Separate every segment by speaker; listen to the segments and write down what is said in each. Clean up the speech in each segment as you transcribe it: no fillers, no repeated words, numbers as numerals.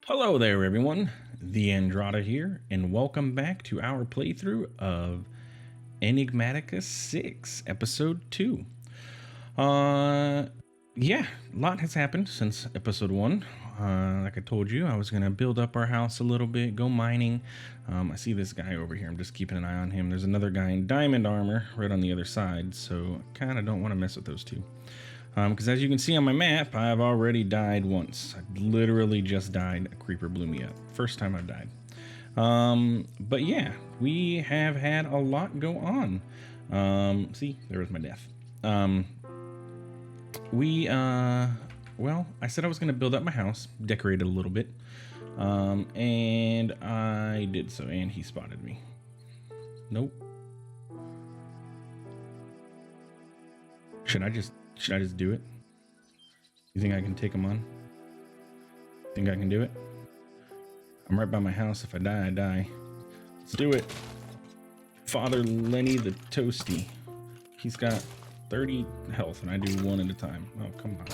Speaker 1: Hello there, everyone. TheAndrata here, and welcome back to our playthrough of Enigmatica 6, Episode 2. Yeah, a lot has happened since Episode 1. Like I told you, I was going to build up our house a little bit, go mining. I see this guy over here. I'm just keeping an eye on him. There's another guy in diamond armor right on the other side, so I kind of don't want to mess with those two. Because as you can see on my map, I've already died once. I literally just died. A creeper blew me up. First time I've died. But yeah, we have had a lot go on. See, there was my death. Well, I said I was going to build up my house, decorate it a little bit. And I did so, and he spotted me. Nope. Should I just do it? You think I can take him on? Think I can do it? I'm right by my house. If I die, I die. Let's do it. Father Lenny the Toasty. He's got 30 health, and I do one at a time. Oh, come on.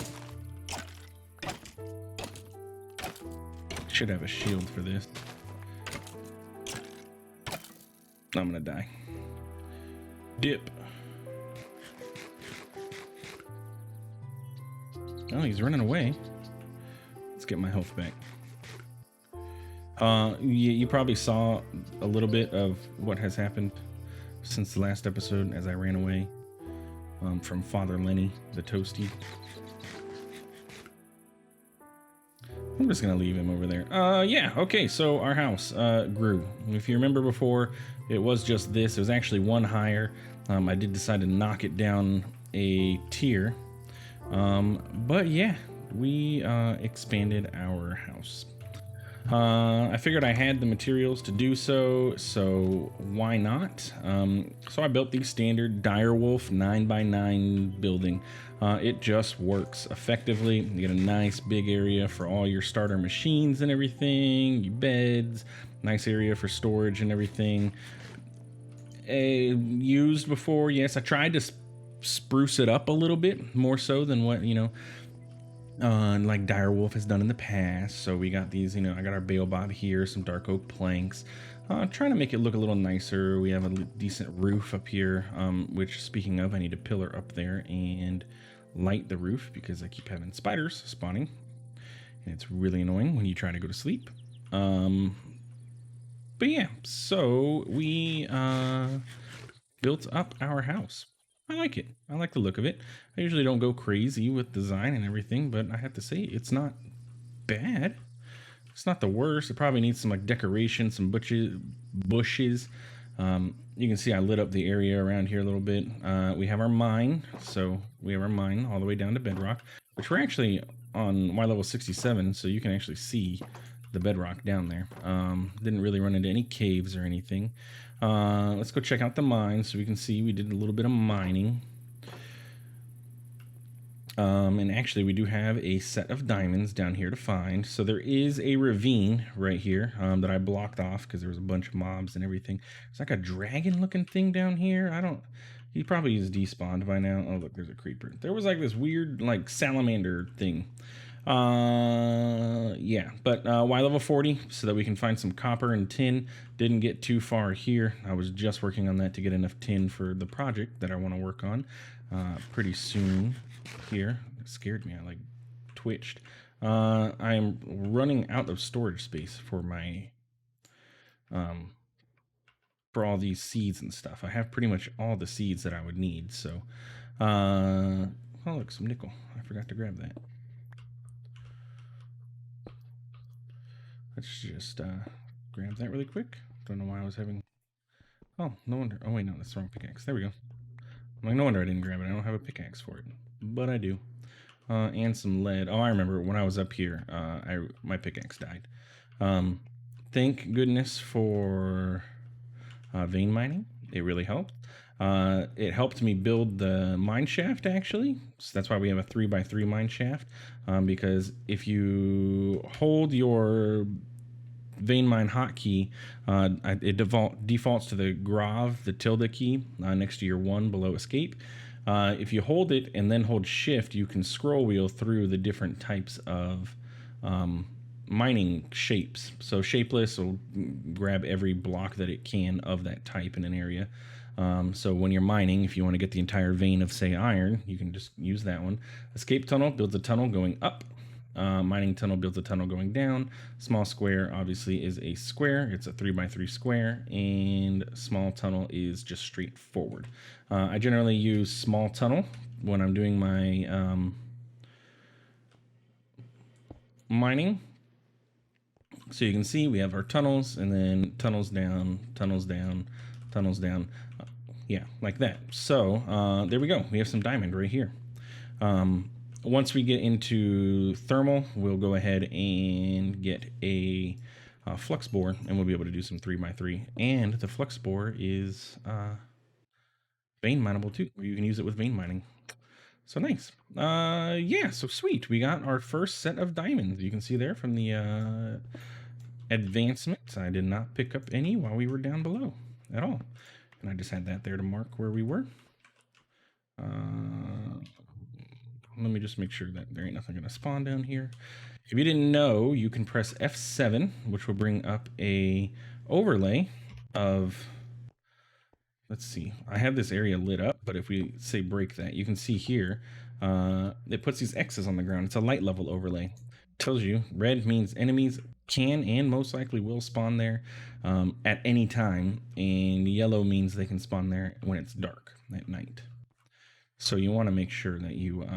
Speaker 1: Should have a shield for this. I'm gonna die. Dip. Oh, he's running away. Let's get my health back. You probably saw a little bit of what has happened since the last episode as I ran away from Father Lenny the Toasty. I'm just gonna leave him over there. Yeah, okay, so our house grew. If you remember before, it was just this. It was actually one higher. I did decide to knock it down a tier. But yeah, we expanded our house. I figured I had the materials to do so why not? So I built the standard direwolf 9x9 building. It just works effectively. You get a nice big area for all your starter machines and everything, your beds, nice area for storage and everything. Used before, yes, I tried to spruce it up a little bit more so than what like Direwolf has done in the past. So we got these, I got our baobab here, some dark oak planks, trying to make it look a little nicer. We have a decent roof up here, which, speaking of, I need a pillar up there and light the roof because I keep having spiders spawning and it's really annoying when you try to go to sleep. But yeah, so we built up our house. I like it. I like the look of it. I usually don't go crazy with design and everything, but I have to say it's not bad. It's not the worst. It probably needs some like decoration, some bushes. You can see I lit up the area around here a little bit. We have our mine. So we have our mine all the way down to bedrock, which we're actually on Y level 67. So you can actually see the bedrock down there. Didn't really run into any caves or anything. Let's go check out the mine so we can see we did a little bit of mining. And actually we do have a set of diamonds down here to find. So there is a ravine right here that I blocked off because there was a bunch of mobs and everything. It's like a dragon looking thing down here. He probably is despawned by now. Oh, look, there's a creeper. There was like this weird like salamander thing. Yeah, but Y level 40 so that we can find some copper and tin. Didn't get too far here. I was just working on that to get enough tin for the project that I want to work on pretty soon here. It scared me. I like twitched. I'm running out of storage space for my for all these seeds and stuff. I have pretty much all the seeds that I would need. So oh, look, some nickel. I forgot to grab that. Let's just grab that really quick. Don't know why I was having... Oh, no wonder. Oh, wait, no, that's the wrong pickaxe. There we go. I'm like, no wonder I didn't grab it. I don't have a pickaxe for it. But I do. And some lead. Oh, I remember when I was up here, my pickaxe died. Thank goodness for vein mining. It really helped. It helped me build the mine shaft, actually. So that's why we have a 3x3 mine shaft. Because if you hold your vein mine hotkey, it defaults to the grav, the tilde key, next to your 1 below escape. If you hold it and then hold shift, you can scroll wheel through the different types of mining shapes. So shapeless will grab every block that it can of that type in an area. So when you're mining, if you want to get the entire vein of, say, iron, you can just use that one. Escape tunnel builds a tunnel going up. Mining tunnel builds a tunnel going down. Small square obviously is a square. It's a 3x3 square, and small tunnel is just straightforward. I generally use small tunnel when I'm doing my mining. So you can see we have our tunnels, and then tunnels down, tunnels down, tunnels down. Yeah, like that. So there we go. We have some diamond right here. Once we get into thermal, we'll go ahead and get a flux bore, and we'll be able to do some 3x3. And the flux bore is vein mineable too, where you can use it with vein mining. So nice. Yeah, so sweet. We got our first set of diamonds. You can see there from the advancement. I did not pick up any while we were down below at all. And I just had that there to mark where we were. Let me just make sure that there ain't nothing going to spawn down here. If you didn't know, you can press F7, which will bring up a overlay of... Let's see. I have this area lit up, but if we say break that, you can see here, it puts these X's on the ground. It's a light level overlay. It tells you red means enemies can and most likely will spawn there at any time, and yellow means they can spawn there when it's dark at night. So you want to make sure that you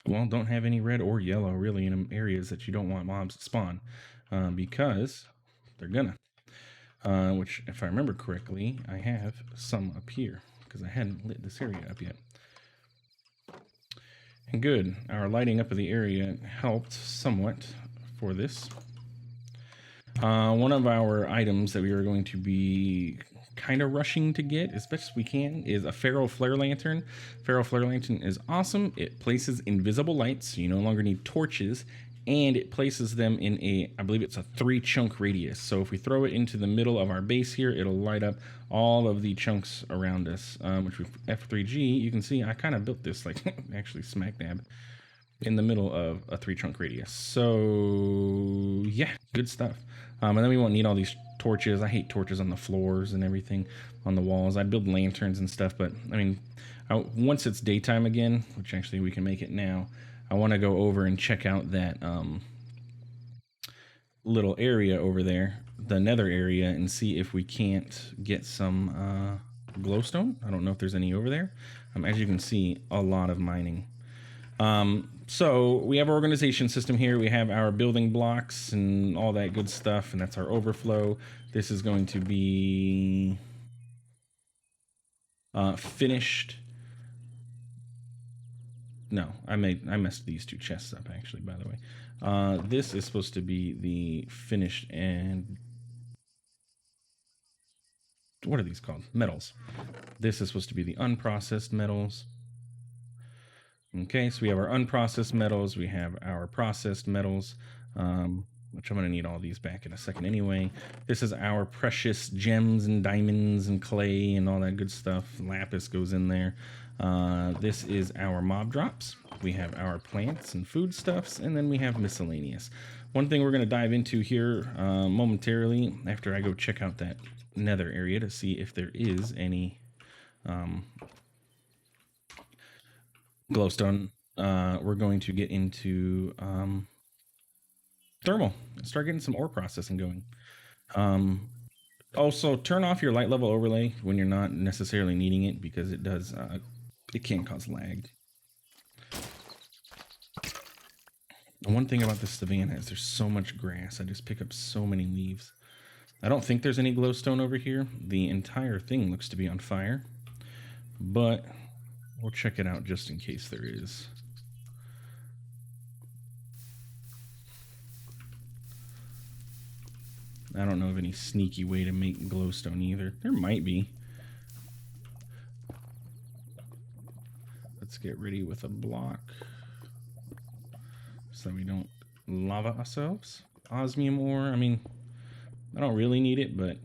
Speaker 1: well, don't have any red or yellow really in areas that you don't want mobs to spawn, because they're gonna. Which, if I remember correctly, I have some up here because I hadn't lit this area up yet. And good, our lighting up of the area helped somewhat for this. One of our items that we are going to be kind of rushing to get as best as we can is a Feral Flare Lantern. Feral Flare Lantern is awesome. It places invisible lights, so you no longer need torches, and it places them in a, I believe it's a 3-chunk radius. So if we throw it into the middle of our base here, it'll light up all of the chunks around us, which with F3G, you can see I kind of built this like actually smack dab in the middle of a 3-chunk radius. So yeah, good stuff. And then we won't need all these torches. I hate torches on the floors and everything on the walls. I'd build lanterns and stuff, but I mean, once it's daytime again, which actually we can make it now, I want to go over and check out that little area over there, the Nether area, and see if we can't get some glowstone. I don't know if there's any over there. As you can see, a lot of mining. So we have our organization system here. We have our building blocks and all that good stuff, and that's our overflow. This is going to be finished. No, I messed these 2 chests up actually, by the way. This is supposed to be the finished and what are these called? Metals. This is supposed to be the unprocessed metals. Okay, so we have our unprocessed metals, we have our processed metals, which I'm going to need all these back in a second anyway. This is our precious gems and diamonds and clay and all that good stuff. Lapis goes in there. This is our mob drops. We have our plants and foodstuffs, and then we have miscellaneous. One thing we're going to dive into here momentarily after I go check out that Nether area to see if there is any glowstone. We're going to get into thermal and start getting some ore processing going. Also, turn off your light level overlay when you're not necessarily needing it, because it does it can cause lag. The one thing about this savanna is there's so much grass. I just pick up so many leaves. I don't think there's any glowstone over here. The entire thing looks to be on fire, but we'll check it out just in case there is. I don't know of any sneaky way to make glowstone either. There might be. Let's get ready with a block so we don't lava ourselves. Osmium ore, I mean, I don't really need it, but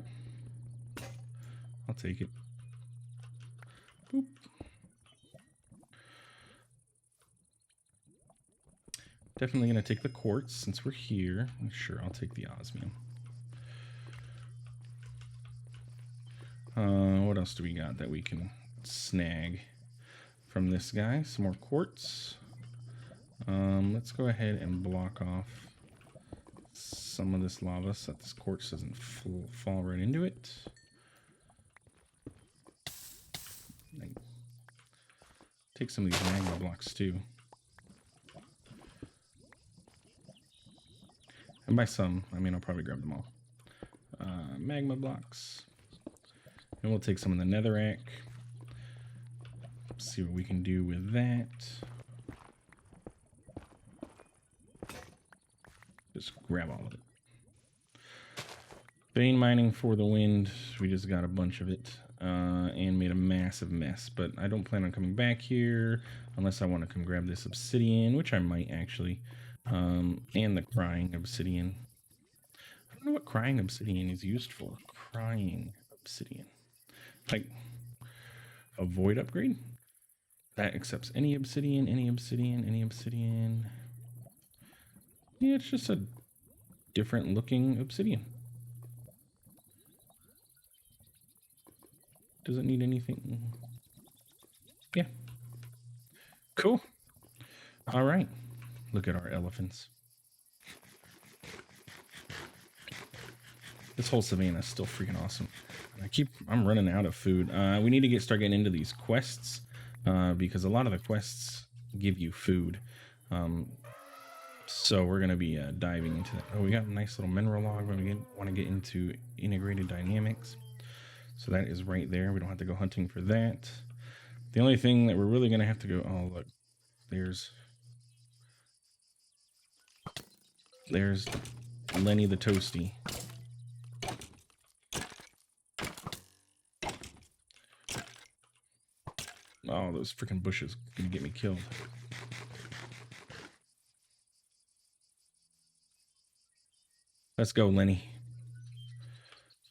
Speaker 1: I'll take it. Boop. Definitely going to take the quartz since we're here. Sure, I'll take the osmium. What else do we got that we can snag from this guy? Some more quartz. Let's go ahead and block off some of this lava so that this quartz doesn't fall right into it. Take some of these magma blocks too. And by some, I mean I'll probably grab them all. Magma blocks. And we'll take some of the netherrack. See what we can do with that. Just grab all of it. Vein mining for the wind. We just got a bunch of it and made a massive mess. But I don't plan on coming back here unless I want to come grab this obsidian, which I might actually. And the crying obsidian. I don't know what crying obsidian is used for. Crying obsidian. Like a void upgrade? That accepts any obsidian, any obsidian, any obsidian. Yeah, it's just a different looking obsidian. Doesn't need anything. Yeah. Cool. All right. Look at our elephants. This whole savannah is still freaking awesome. I'm running out of food. We need to start getting into these quests because a lot of the quests give you food. So we're going to be diving into that. Oh, we got a nice little mineral log. We want to get into integrated dynamics. So that is right there. We don't have to go hunting for that. The only thing that we're really going to have to go... Oh, look. There's Lenny the Toasty. Oh, those freaking bushes are going to get me killed. Let's go, Lenny.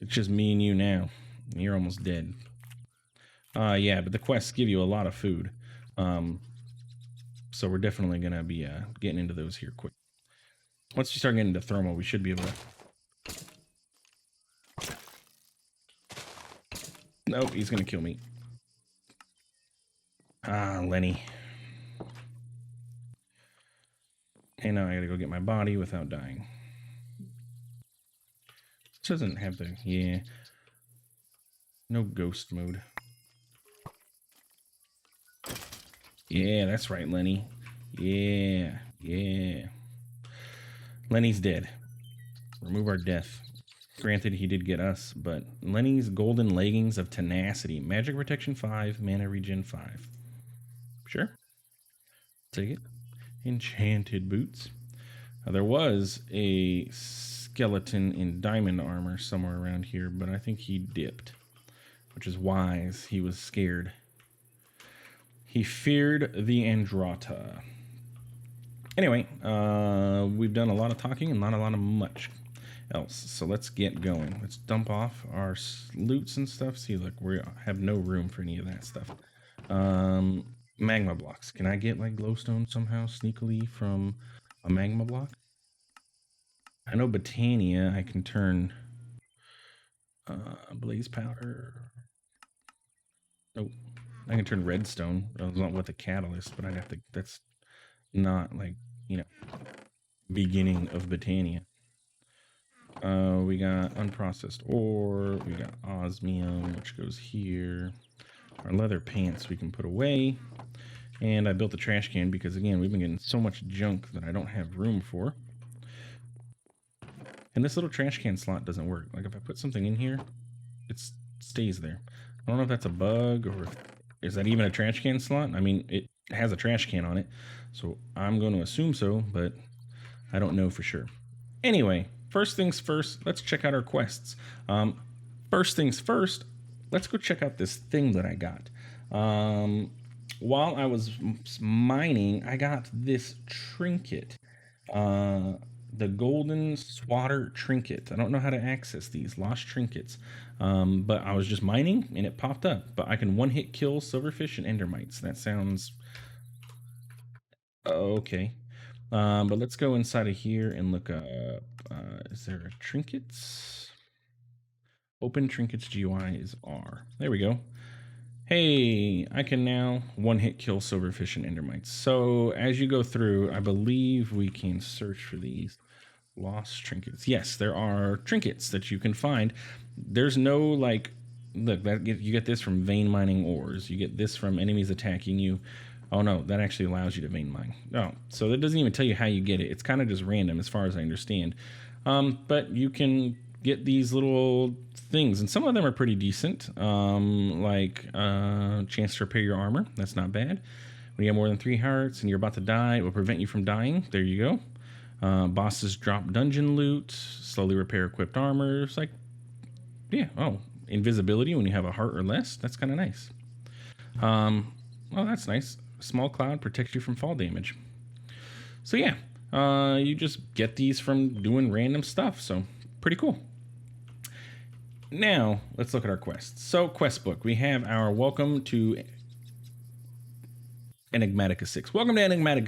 Speaker 1: It's just me and you now. You're almost dead. Yeah, but the quests give you a lot of food. So we're definitely going to be getting into those here quick. Once you start getting into thermal, we should be able to... Nope, he's going to kill me. Ah, Lenny. Hey, now I got to go get my body without dying. This doesn't have the... Yeah. No ghost mode. Yeah, that's right, Lenny. Yeah, yeah. Lenny's dead. Remove our death. Granted, he did get us, but Lenny's golden leggings of tenacity. Magic protection 5, mana regen 5. Sure. Take it. Enchanted boots. Now, there was a skeleton in diamond armor somewhere around here, but I think he dipped. Which is wise. He was scared. He feared TheAndrata. Anyway, we've done a lot of talking and not a lot of much else. So let's get going. Let's dump off our loots and stuff. See, look, we have no room for any of that stuff. Magma blocks. Can I get like glowstone somehow sneakily from a magma block? I know Botania, I can turn blaze powder. Nope. I can turn redstone. Not with a catalyst, but I'd have to. That's not like, you know, beginning of Botania. We got unprocessed ore. We got osmium, which goes here. Our leather pants we can put away. And I built a trash can because, again, we've been getting so much junk that I don't have room for. And this little trash can slot doesn't work. Like, if I put something in here, it stays there. I don't know if that's a bug or is that even a trash can slot? I mean, it has a trash can on it, so I'm going to assume so, but I don't know for sure. Anyway, first things first, let's check out our quests. First things first, let's go check out this thing that I got. While I was mining, I got this trinket. The golden swatter trinket. I don't know how to access these lost trinkets, but I was just mining and it popped up. But I can one-hit kill silverfish and endermites. That sounds okay. But let's go inside of here and look up, is there a Trinkets? Open Trinkets GUI is R. There we go. Hey, I can now one-hit kill silverfish and endermites. So as you go through, I believe we can search for these lost trinkets. Yes, there are trinkets that you can find. There's no like, look, you get this from vein mining ores. You get this from enemies attacking you. Oh no, that actually allows you to vein mine. Oh, so that doesn't even tell you how you get it. It's kind of just random as far as I understand. But you can get these little things, and some of them are pretty decent. Like chance to repair your armor. That's not bad. When you have more than 3 hearts and you're about to die, it will prevent you from dying. There you go. Bosses drop dungeon loot. Slowly repair equipped armor. It's like, yeah. Oh, invisibility when you have a heart or less. That's kind of nice. Oh, that's nice. Small cloud protects you from fall damage. So yeah, you just get these from doing random stuff. So pretty cool. Now let's look at our quests. So quest book, we have our welcome to Enigmatica 6. Welcome to Enigmatica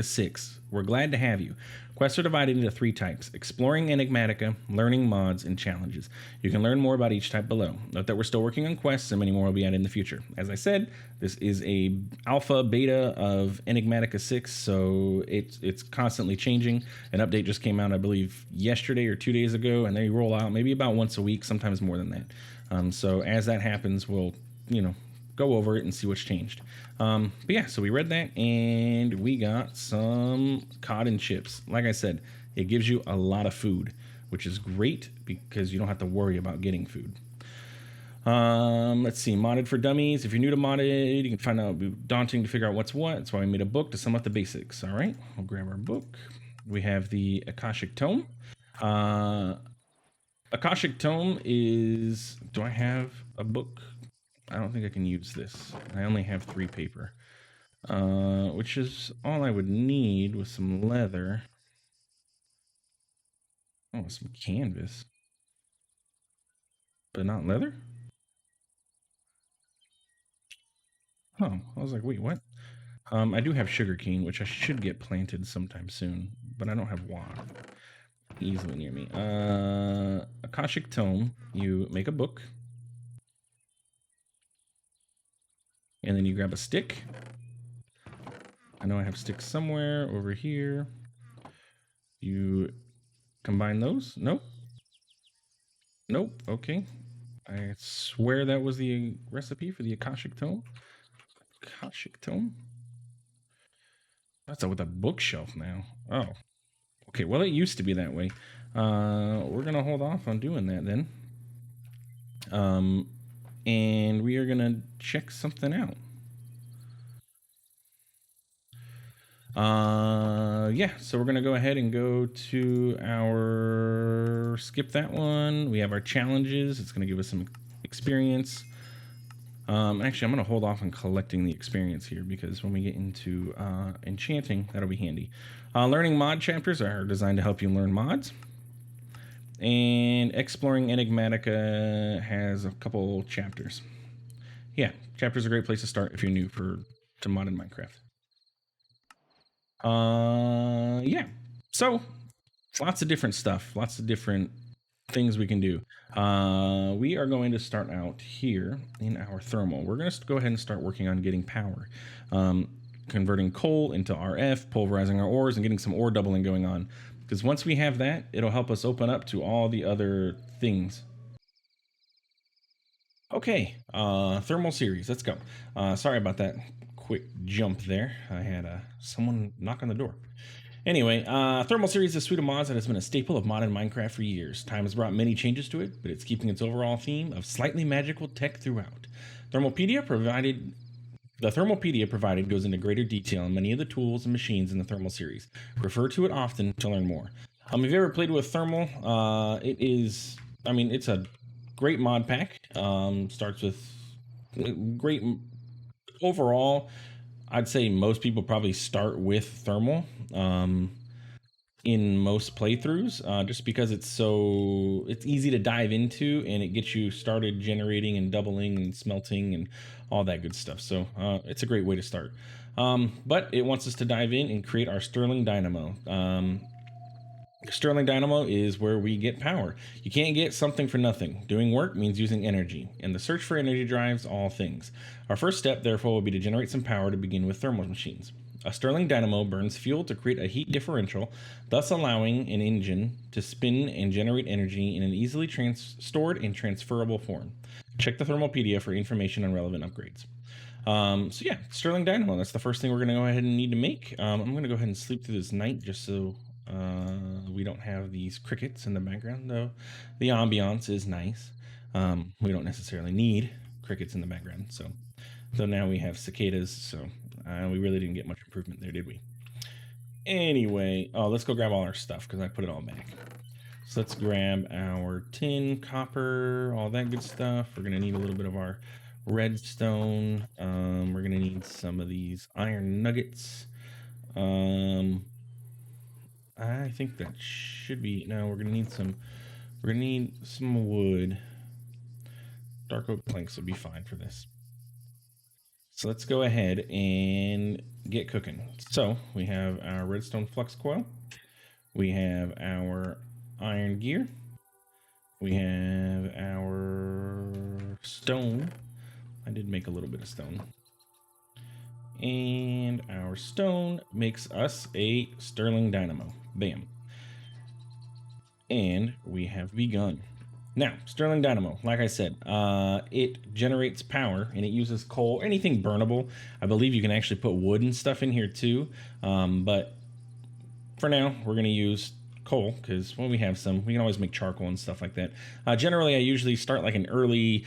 Speaker 1: 6. We're glad to have you. Quests are divided into 3 types: exploring Enigmatica, learning mods, and challenges. You can learn more about each type below. Note that we're still working on quests and many more will be added in the future. As I said, this is a alpha beta of Enigmatica 6, so it's constantly changing. An update just came out, I believe, yesterday or 2 days ago, and they roll out maybe about once a week, sometimes more than that. So as that happens, we'll, go over it and see what's changed. But yeah, so we read that and we got some cod and chips. Like I said, it gives you a lot of food, which is great because you don't have to worry about getting food. Let's see, modded for dummies. If you're new to modded, you can find out it'll be daunting to figure out what's what. That's why we made a book to sum up the basics. All right, we'll grab our book. We have the Akashic Tome. Akashic Tome is, do I have a book? I don't think I can use this. I only have 3 paper, which is all I would need with some leather. Oh, some canvas, but not leather? Oh, I was like, wait, what? I do have sugarcane, which I should get planted sometime soon, but I don't have water easily near me. Akashic Tome, you make a book, and then you grab a stick. I know I have sticks somewhere over here. You combine those? Nope. Nope. Okay. I swear that was the recipe for the Akashic Tome. Akashic Tome? That's with a bookshelf now. Oh. Okay, well, it used to be that way. We're going to hold off on doing that then. And we are going to check something out. Yeah, so we're going to go ahead and go to our, skip that one. We have our challenges. It's going to give us some experience. Actually, I'm going to hold off on collecting the experience here because when we get into enchanting, that'll be handy. Learning mod chapters are designed to help you learn mods. And exploring Enigmatica has a couple chapters. Yeah, chapters are a great place to start if you're new to modded Minecraft. Yeah, so lots of different stuff, lots of different things we can do. We are going to start out here in our thermal. We're going to go ahead and start working on getting power, converting coal into RF, pulverizing our ores, and getting some ore doubling going on. Because once we have that, it'll help us open up to all the other things. Okay, thermal series, let's go. Sorry about that quick jump there. I had someone knock on the door. Anyway, Thermal Series is a suite of mods that has been a staple of modern Minecraft for years. Time has brought many changes to it, but it's keeping its overall theme of slightly magical tech throughout. The Thermalpedia provided goes into greater detail on many of the tools and machines in the Thermal Series. Refer to it often to learn more. If you've ever played with Thermal, it's a great mod pack. Starts with great overall. I'd say most people probably start with Thermal in most playthroughs, just because it's easy to dive into and it gets you started generating and doubling and smelting and all that good stuff. So it's a great way to start. But it wants us to dive in and create our Sterling Dynamo. Sterling Dynamo is where we get power. You can't get something for nothing. Doing work means using energy, and the search for energy drives all things. Our first step, therefore, will be to generate some power to begin with thermal machines. A Stirling dynamo burns fuel to create a heat differential, thus allowing an engine to spin and generate energy in an easily stored and transferable form. Check the Thermopedia for information on relevant upgrades. So yeah, Stirling Dynamo, that's the first thing we're going to go ahead and need to make. I'm going to go ahead and sleep through this night just so we don't have these crickets in the background, though the ambiance is nice. We don't necessarily need crickets in the background, so now we have cicadas, so we really didn't get much improvement there, did we? Anyway, let's go grab all our stuff because I put it all back. So let's grab our tin, copper, all that good stuff. We're gonna need a little bit of our redstone. We're gonna need some of these iron nuggets. I think that should be, no, we're gonna need some wood. Dark oak planks would be fine for this. So let's go ahead and get cooking. So we have our redstone flux coil. We have our iron gear. We have our stone. I did make a little bit of stone. And our stone makes us a Stirling dynamo. Bam. And we have begun. Now, Stirling Dynamo, like I said, it generates power and it uses coal, anything burnable. I believe you can actually put wood and stuff in here too. But for now, we're going to use coal because, well, we have some. We can always make charcoal and stuff like that. Generally, I usually start like an early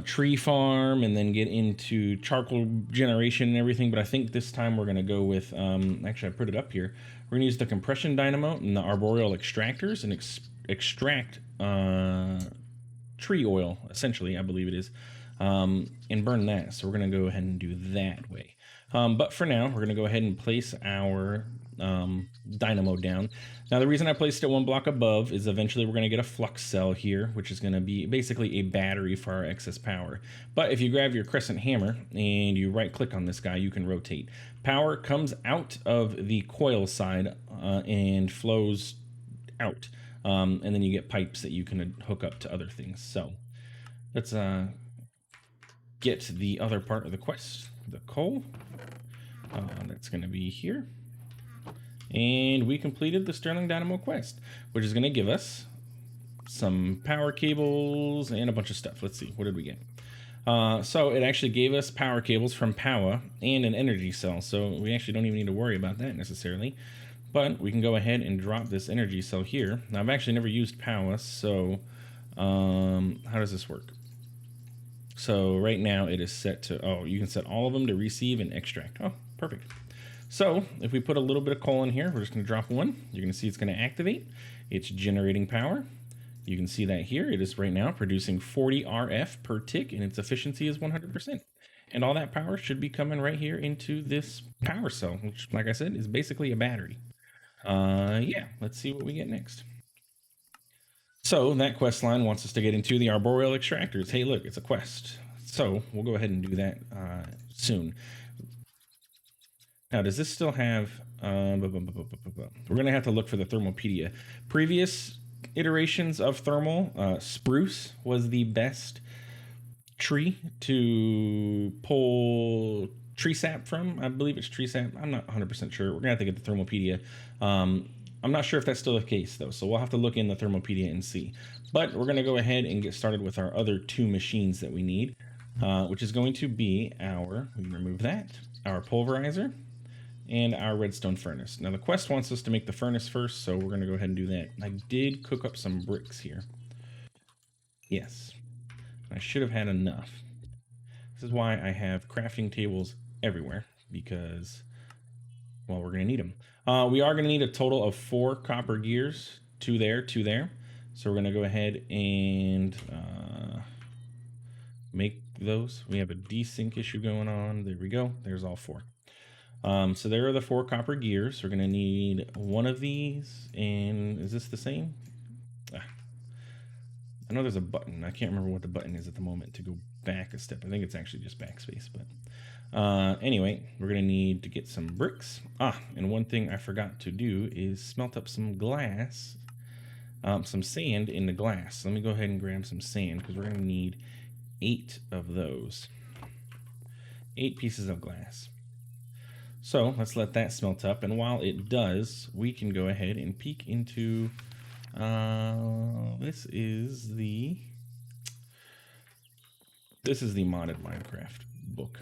Speaker 1: tree farm and then get into charcoal generation and everything. But I think this time we're going to go with, actually, I put it up here. We're going to use the compression dynamo and the arboreal extractors and extract tree oil, essentially, I believe it is, and burn that. So we're going to go ahead and do that way. But for now, we're going to go ahead and place our dynamo down. Now, the reason I placed it one block above is eventually we're going to get a flux cell here, which is going to be basically a battery for our excess power. But if you grab your crescent hammer and you right click on this guy, you can rotate. Power comes out of the coil side and flows out. And then you get pipes that you can hook up to other things. So let's get the other part of the quest, the coal. That's going to be here. And we completed the Stirling Dynamo quest, which is going to give us some power cables and a bunch of stuff. Let's see, what did we get? So it actually gave us power cables from Power and an energy cell. So we actually don't even need to worry about that necessarily. But we can go ahead and drop this energy cell here. Now, I've actually never used Power, so how does this work? So right now it is set to, you can set all of them to receive and extract. Oh, perfect. So if we put a little bit of coal in here, we're just going to drop one. You're going to see it's going to activate. It's generating power. You can see that here. It is right now producing 40 RF per tick, and its efficiency is 100%. And all that power should be coming right here into this power cell, which, like I said, is basically a battery. Yeah, let's see what we get next. So that quest line wants us to get into the arboreal extractors. Hey, look, it's a quest. So we'll go ahead and do that soon. Now, does this still have... we're going to have to look for the Thermopedia. Previous iterations of thermal, spruce was the best tree to pull tree sap from. I believe it's tree sap. I'm not 100% sure. We're going to have to get the Thermopedia. I'm not sure if that's still the case, though, so we'll have to look in the Thermopedia and see. But we're going to go ahead and get started with our other two machines that we need, which is going to be our, we can remove that, our pulverizer, and our redstone furnace. Now, the quest wants us to make the furnace first, so we're going to go ahead and do that. I did cook up some bricks here. Yes. I should have had enough. This is why I have crafting tables everywhere, because, well, we're going to need them. We are going to need a total of 4 copper gears, 2 there, 2 there. So we're going to go ahead and make those. We have a desync issue going on. There we go. There's all 4. So there are the 4 copper gears. We're going to need one of these. And is this the same? I know there's a button. I can't remember what the button is at the moment to go back a step. I think it's actually just backspace, but Anyway, we're gonna need to get some bricks. And one thing I forgot to do is smelt up some glass, some sand in the glass. Let me go ahead and grab some sand because we're gonna need 8 of those. 8 pieces of glass. So let's let that smelt up, and while it does, we can go ahead and peek into. This is the modded Minecraft book.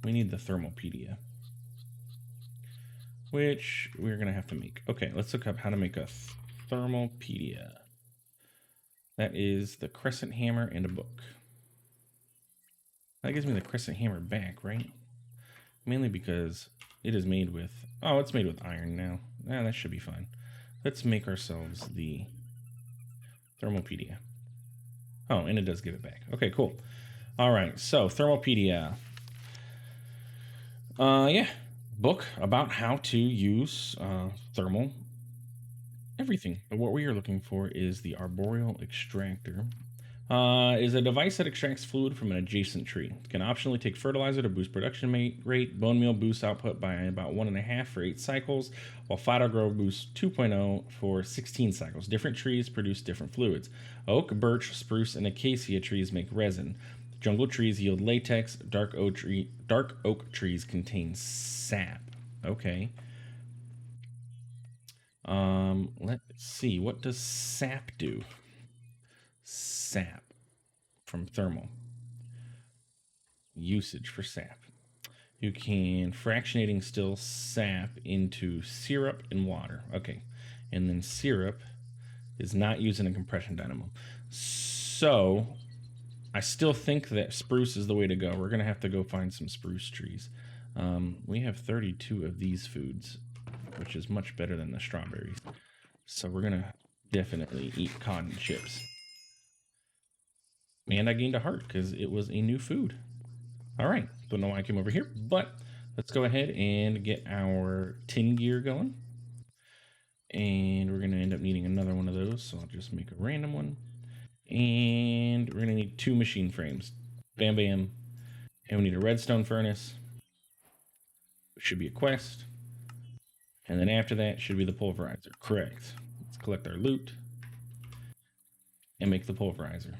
Speaker 1: We need the Thermopedia, which we're gonna have to make. Okay, let's look up how to make a Thermopedia. That is the crescent hammer and a book. That gives me the crescent hammer back, right? Mainly because it is made with, it's made with iron now. That should be fine. Let's make ourselves the Thermopedia. Oh, and it does give it back. Okay, cool. All right, so Thermopedia. Yeah, book about how to use thermal everything. But what we are looking for is the arboreal extractor. Is a device that extracts fluid from an adjacent tree. It can optionally take fertilizer to boost production rate. Bone meal boosts output by about 1.5 for 8 cycles, while Phyto Grow boosts 2.0 for 16 cycles. Different trees produce different fluids. Oak, birch, spruce, and acacia trees make resin. Jungle trees yield latex. Dark oak trees contain sap. Okay. Let's see. What does sap do? Sap from thermal. Usage for sap. You can fractionating still sap into syrup and water. Okay. And then syrup is not used in a compression dynamo. So I still think that spruce is the way to go. We're going to have to go find some spruce trees. We have 32 of these foods, which is much better than the strawberries. So we're going to definitely eat cotton chips. And I gained a heart because it was a new food. All right. Don't know why I came over here, but let's go ahead and get our tin gear going. And we're going to end up needing another one of those. So I'll just make a random one. And we're going to need 2 machine frames. Bam, bam. And we need a redstone furnace, which should be a quest. And then after that should be the pulverizer. Correct. Let's collect our loot and make the pulverizer,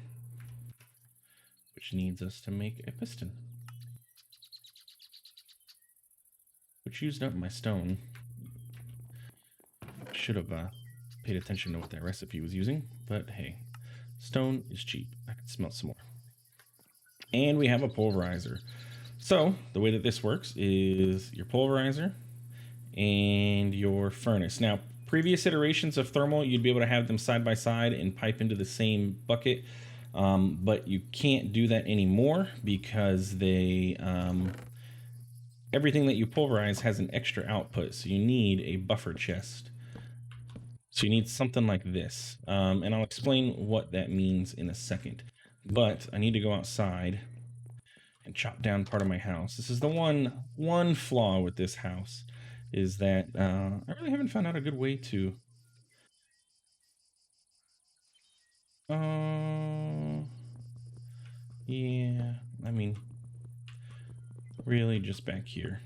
Speaker 1: which needs us to make a piston, which used up my stone. Should have paid attention to what that recipe was using, but hey, stone is cheap. I can smelt some more. And we have a pulverizer. So the way that this works is your pulverizer and your furnace. Now, previous iterations of thermal, you'd be able to have them side by side and pipe into the same bucket. But you can't do that anymore because they everything that you pulverize has an extra output, so you need a buffer chest. So you need something like this, and I'll explain what that means in a second. But I need to go outside and chop down part of my house. This is the one flaw with this house, is that I really haven't found out a good way to. Yeah, I mean, really just back here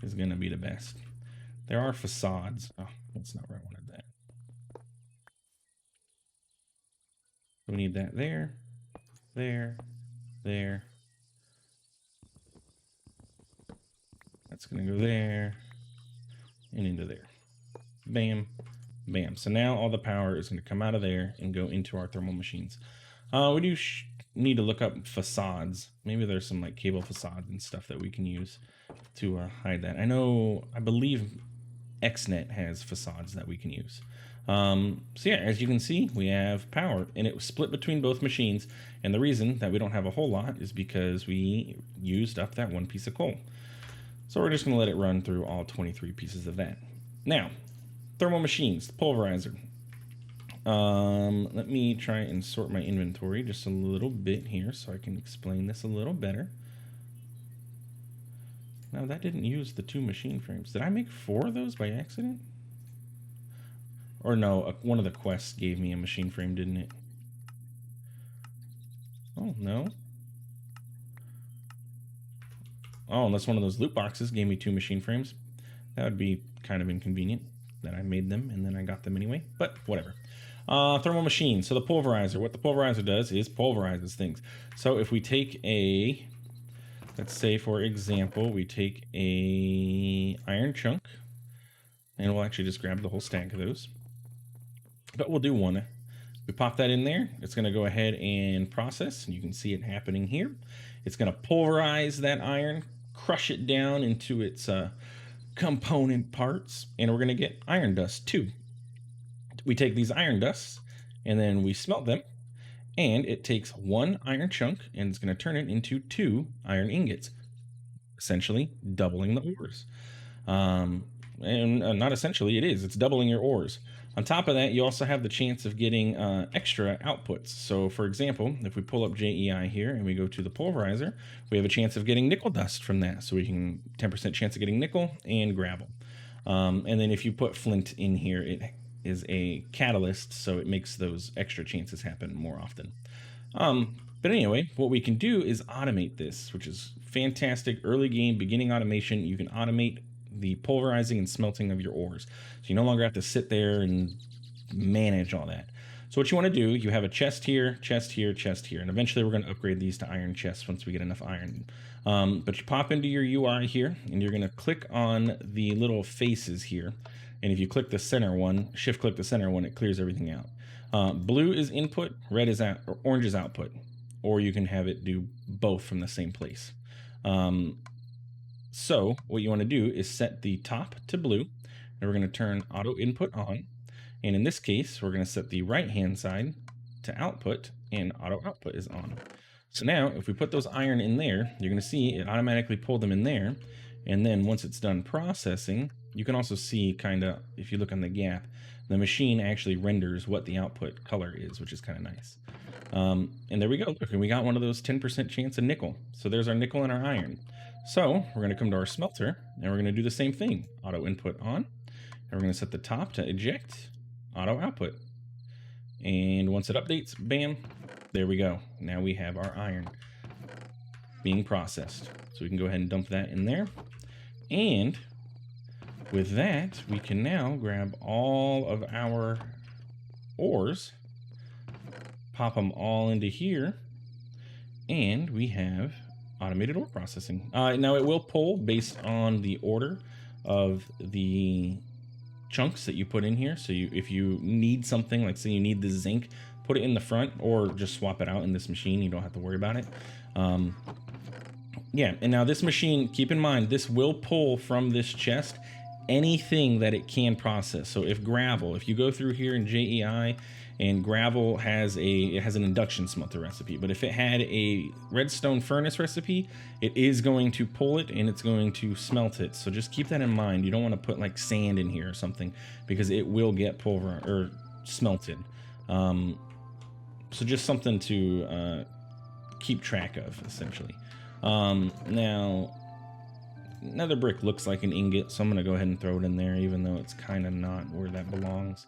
Speaker 1: is gonna be the best. There are facades. Oh, that's not where I wanted that. We need that there, there, there. That's gonna go there and into there. Bam, bam. So now all the power is gonna come out of there and go into our thermal machines. We do need to look up facades. Maybe there's some like cable facades and stuff that we can use to hide that. I believe XNet has facades that we can use. So yeah, as you can see, we have power, and it was split between both machines. And the reason that we don't have a whole lot is because we used up that one piece of coal. So we're just going to let it run through all 23 pieces of that. Now, thermal machines, pulverizer. Let me try and sort my inventory just a little bit here so I can explain this a little better. Now, that didn't use the 2 machine frames. Did I make 4 of those by accident? Or no, one of the quests gave me a machine frame, didn't it? Oh, no. Oh, unless one of those loot boxes gave me 2 machine frames. That would be kind of inconvenient that I made them and then I got them anyway, but whatever. Thermal machine. So the pulverizer, what the pulverizer does is pulverizes things. So if we take a, let's say for example, we take a iron chunk, and we'll actually just grab the whole stack of those. But we'll do one. We pop that in there. It's going to go ahead and process. And you can see it happening here. It's going to pulverize that iron, crush it down into its component parts, and we're going to get iron dust too. We take these iron dusts and then we smelt them, and it takes 1 iron chunk and it's going to turn it into 2 iron ingots, essentially doubling the ores. And not essentially, it is. It's doubling your ores. On top of that, you also have the chance of getting extra outputs. So for example, if we pull up JEI here and we go to the pulverizer, we have a chance of getting nickel dust from that. So we can 10% chance of getting nickel and gravel. And then if you put flint in here, it is a catalyst, so it makes those extra chances happen more often. But anyway, what we can do is automate this, which is fantastic. Early game, beginning automation. You can automate the pulverizing and smelting of your ores. So you no longer have to sit there and manage all that. So what you want to do, you have a chest here, chest here, chest here, and eventually we're going to upgrade these to iron chests once we get enough iron. But you pop into your UI here, and you're going to click on the little faces here. And if you click the center one, shift click the center one, it clears everything out. Blue is input, red is out, or orange is output. Or you can have it do both from the same place. So what you want to do is set the top to blue, and we're going to turn auto input on. And in this case, we're going to set the right hand side to output, and auto output is on. So now if we put those iron in there, you're going to see it automatically pulled them in there. And then once it's done processing, you can also see kind of, if you look on the gap, the machine actually renders what the output color is, which is kind of nice. And there we go. Look, and we got one of those 10% chance of nickel. So there's our nickel and our iron. So we're going to come to our smelter, and we're going to do the same thing. Auto input on, and we're going to set the top to eject, auto output. And once it updates, bam, there we go. Now we have our iron being processed. So we can go ahead and dump that in there. And with that, we can now grab all of our ores, pop them all into here, and we have automated ore processing. Now it will pull based on the order of the chunks that you put in here. So if you need something, like say you need the zinc, put it in the front, or just swap it out in this machine. You don't have to worry about it. Yeah, and now this machine, keep in mind, this will pull from this chest anything that it can process. So if gravel, if you go through here in JEI, and gravel has an induction smelter recipe, but if it had a redstone furnace recipe, it is going to pull it and it's going to smelt it. So just keep that in mind. You don't want to put like sand in here or something, because it will get pulverized or smelted. So just something to keep track of, essentially. Now, nether brick looks like an ingot, so I'm going to go ahead and throw it in there, even though it's kind of not where that belongs.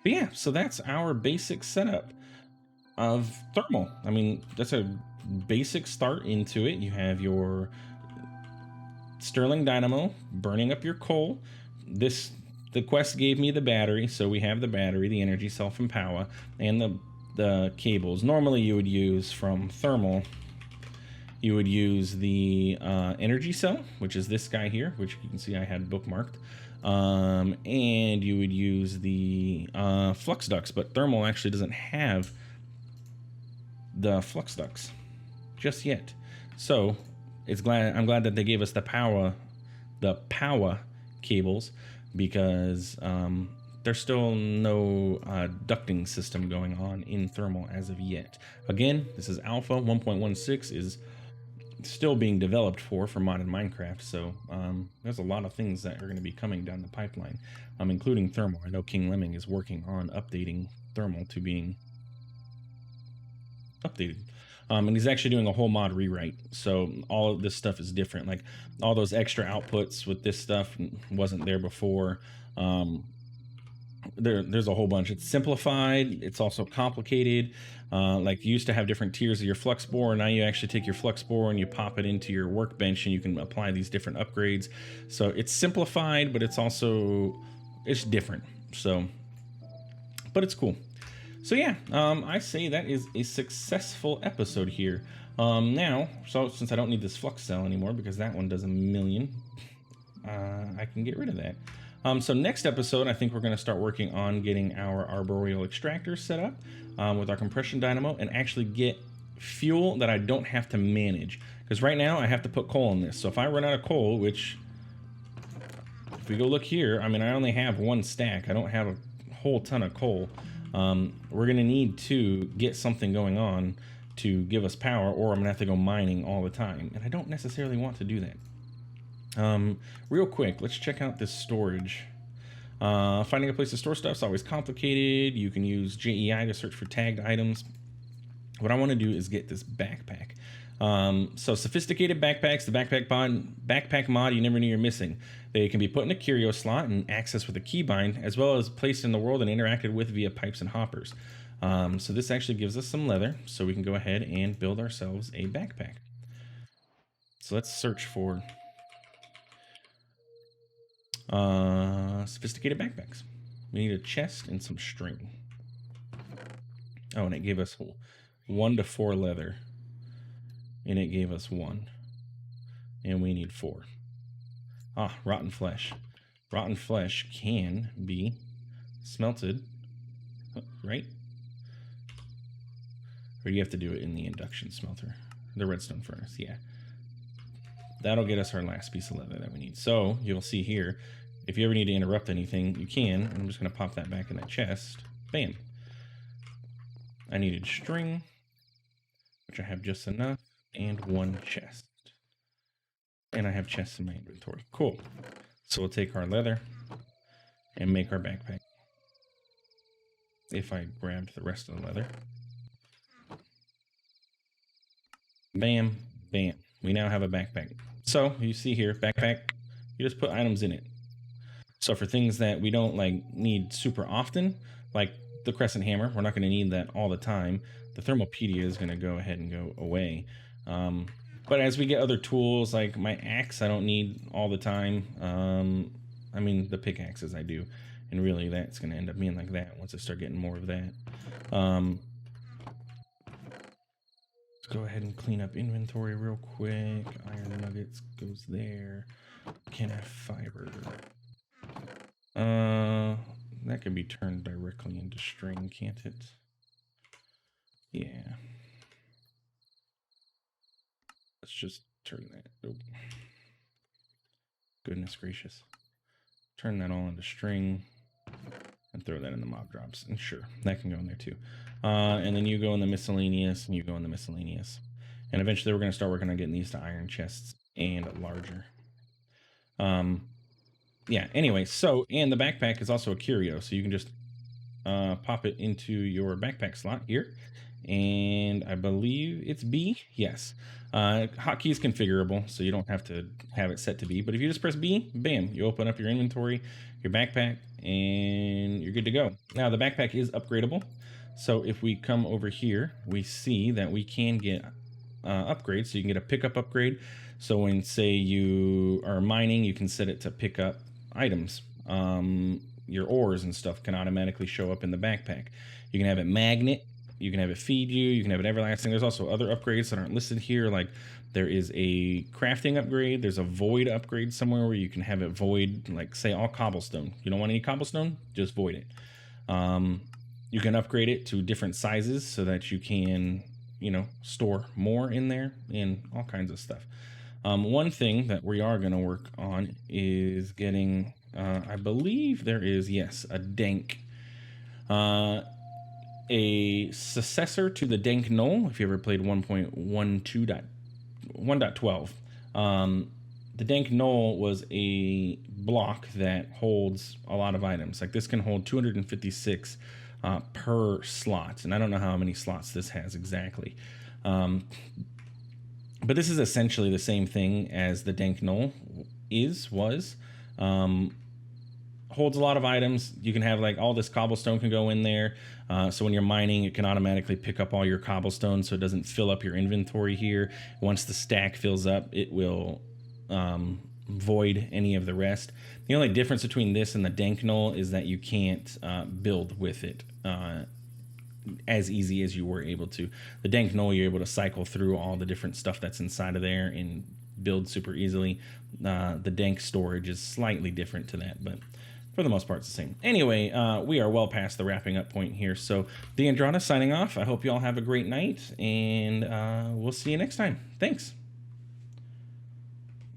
Speaker 1: But yeah, so that's our basic setup of thermal. I mean, that's a basic start into it. You have your Stirling dynamo burning up your coal. The quest gave me the battery, so we have the battery, the energy cell from power, and the cables. Normally you would use from thermal, you would use the energy cell, which is this guy here, which you can see I had bookmarked. And you would use the flux ducts, but thermal actually doesn't have the flux ducts just yet. So I'm glad that they gave us the power cables, because there's still no ducting system going on in thermal as of yet. Again, this is alpha. 1.16 is still being developed for modded Minecraft, so there's a lot of things that are going to be coming down the pipeline, including thermal. I know King Lemming is working on updating thermal to being updated, and he's actually doing a whole mod rewrite, so all of this stuff is different. Like all those extra outputs with this stuff wasn't there before. there's a whole bunch. It's simplified. It's also complicated. Like you used to have different tiers of your flux bore. Now you actually take your flux bore and you pop it into your workbench, and you can apply these different upgrades. So it's simplified, but it's also it's different. So, but it's cool. So yeah, I say that is a successful episode here. Now, so since I don't need this flux cell anymore because that one does 1,000,000, I can get rid of that. So next episode, I think we're going to start working on getting our arboreal extractor set up with our compression dynamo and actually get fuel that I don't have to manage. Because right now I have to put coal in this. So if I run out of coal, which if we go look here, I mean, I only have 1 stack. I don't have a whole ton of coal. We're going to need to get something going on to give us power, or I'm going to have to go mining all the time. And I don't necessarily want to do that. Real quick, let's check out this storage. Finding a place to store stuff is always complicated. You can use JEI to search for tagged items. What I want to do is get this backpack. So sophisticated backpacks, the backpack mod you never knew you're missing. They can be put in a curio slot and accessed with a keybind, as well as placed in the world and interacted with via pipes and hoppers. So this actually gives us some leather, so we can go ahead and build ourselves a backpack. So let's search for sophisticated backpacks. We need a chest and some string. Oh, and it gave us 1 to 4 leather. And it gave us 1. And we need 4. Ah, rotten flesh. Rotten flesh can be smelted, right? Or do you have to do it in the induction smelter? The redstone furnace, yeah. That'll get us our last piece of leather that we need. So you'll see here, if you ever need to interrupt anything, you can. And I'm just going to pop that back in that chest. Bam. I needed string, which I have just enough, and 1 chest. And I have chests in my inventory. Cool. So we'll take our leather and make our backpack. If I grabbed the rest of the leather. Bam, bam. We now have a backpack. So you see here, backpack, you just put items in it. So for things that we don't like need super often, like the crescent hammer, we're not going to need that all the time. The thermopedia is going to go ahead and go away. But as we get other tools, like my axe, I don't need all the time. I mean, the pickaxes I do. And really, that's going to end up being like that once I start getting more of that. Let's go ahead and clean up inventory real quick. Iron nuggets goes there. Can have fiber. That can be turned directly into string, can't it? Yeah. Let's just turn that. Oh. Goodness gracious. Turn that all into string and throw that in the mob drops. And sure, that can go in there too. And then you go in the miscellaneous and you go in the miscellaneous. And eventually we're going to start working on getting these to iron chests and larger. Yeah, anyway, so, and the backpack is also a curio. So you can just pop it into your backpack slot here. And I believe it's B. Yes. Hotkey is configurable, so you don't have to have it set to B. But if you just press B, bam, you open up your inventory, your backpack, and you're good to go. Now, the backpack is upgradable. So if we come over here, we see that we can get upgrades. So you can get a pickup upgrade. So when, say, you are mining, you can set it to pick up items. Your ores and stuff can automatically show up in the backpack. You can have it magnet. You can have it feed you. You can have it everlasting. There's also other upgrades that aren't listed here. Like there is a crafting upgrade. There's a void upgrade somewhere where you can have it void, like say all cobblestone. You don't want any cobblestone? Just void it. You can upgrade it to different sizes so that you can, you know, store more in there and all kinds of stuff. One thing that we are going to work on is getting, I believe there is, yes, a dank. A successor to the dank knoll. If you ever played 1.12, the dank knoll was a block that holds a lot of items. Like this can hold 256 per slot, and I don't know how many slots this has exactly. But this is essentially the same thing as the dank knoll was. holds a lot of items. You can have like all this cobblestone can go in there. So when you're mining, it can automatically pick up all your cobblestone so it doesn't fill up your inventory here. Once the stack fills up, it will void any of the rest. The only difference between this and the dank knoll is that you can't build with it as easy as you were able to. The dank knoll, you're able to cycle through all the different stuff that's inside of there and build super easily. The dank storage is slightly different to that, but for the most part it's the same. Anyway, we are well past the wrapping up point here, so TheAndrata signing off. I hope you all have a great night, and we'll see you next time. Thanks.